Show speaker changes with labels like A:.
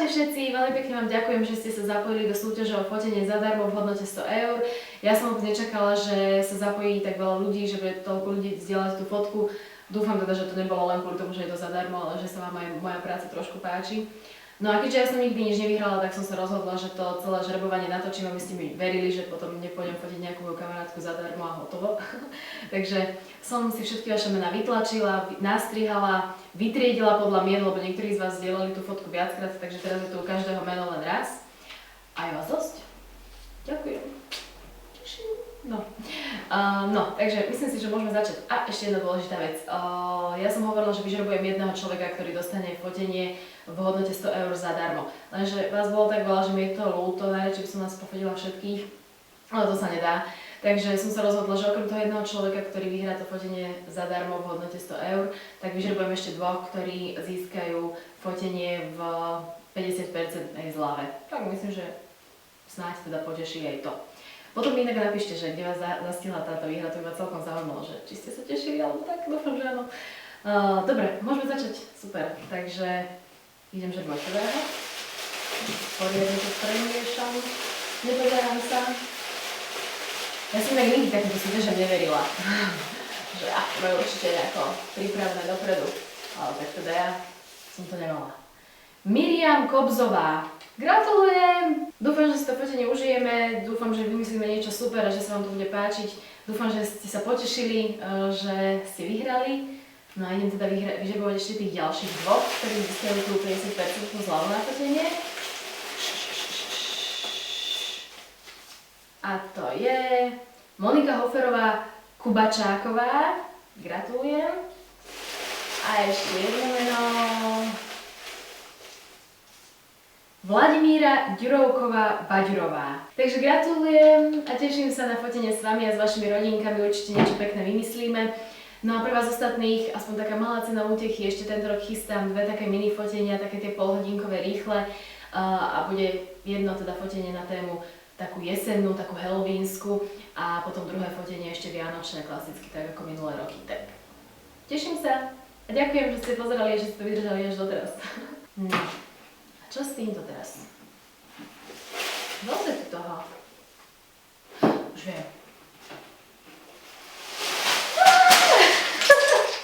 A: Ahojte všetci, veľmi pekne vám ďakujem, že ste sa zapojili do súťaže o fotenie zadarmo v hodnote 100 eur. Ja som vôbec nečakala, že sa zapojí tak veľa ľudí, že bude toľko ľudí zdieľať tú fotku. Dúfam teda, že to nebolo len kvôli tomu, že je to zadarmo, ale že sa vám aj moja práca trošku páči. No a keďže ja som nikdy nič nevyhrala, tak som sa rozhodla, že to celé žrebovanie natočím, aby ste mi verili, že potom nepôjdem fotiť nejakú moju kamarátku zadarmo a hotovo. Takže som si všetky vaše mená vytlačila, nastrihala, vytriedila podľa mien, lebo niektorí z vás zdieľali tú fotku viackrát, takže teraz je tu u každého meno len raz. A je vás dosť. Ďakujem. No, takže myslím si, že môžeme začať. A ešte jedna dôležitá vec. Ja som hovorila, že vyžrebujem jedného človeka, ktorý dostane fotenie v hodnote 100 eur zadarmo. Lenže vás bolo tak veľa, že mi je to ľúto, najradšej by som vás pofotila všetkých, ale to sa nedá. Takže som sa rozhodla, že okrem toho jedného človeka, ktorý vyhrá to fotenie zadarmo v hodnote 100 eur, tak vyžrebujem ešte dvoch, ktorí získajú fotenie v 50% zľave. Tak myslím, že snáď teda poteší aj to. Potom mi inak napíšte, že kde vás zastihla táto výhra, to by ma celkom zaujímalo, že či ste sa tešili, alebo tak, dúfam, že áno. Dobre, môžeme začať, super, takže idem žrebovať prvého. Poriadne to premiešam, nepozerám sa. Ja som tak nikdy takéto súťaže neverila, že majú určite nejako pripravené dopredu, ale tak teda ja som to nemala. Miriam Kobzová. Gratulujem! Dúfam, že si to fotenie užijeme, dúfam, že vymyslíme niečo super a že sa vám to bude páčiť. Dúfam, že ste sa potešili, že ste vyhrali. No a idem teda vyžrebovať ešte tých ďalších dvoch, ktorí získajú tú 50% zľavu na fotenie. A to je Monika Hoferová Kubačáková. Gratulujem. A ešte jedno meno. Vladimíra Ďurovková Baďurová. Takže gratulujem a teším sa na fotenie s vami a s vašimi rodinkami, určite niečo pekné vymyslíme. No a pre vás ostatných, aspoň taká malá cena útechy, ešte tento rok chystám dve také mini fotenia, také tie polhodinkové rýchle a bude jedno teda fotenie na tému takú jesennú, takú halloweensku a potom druhé fotenie ešte vianočné, klasicky, tak ako minulé roky. Tak teším sa a ďakujem, že ste pozerali a že ste to vydržali až doteraz. Čo s týmto teraz? Veľa tu toho. Už viem.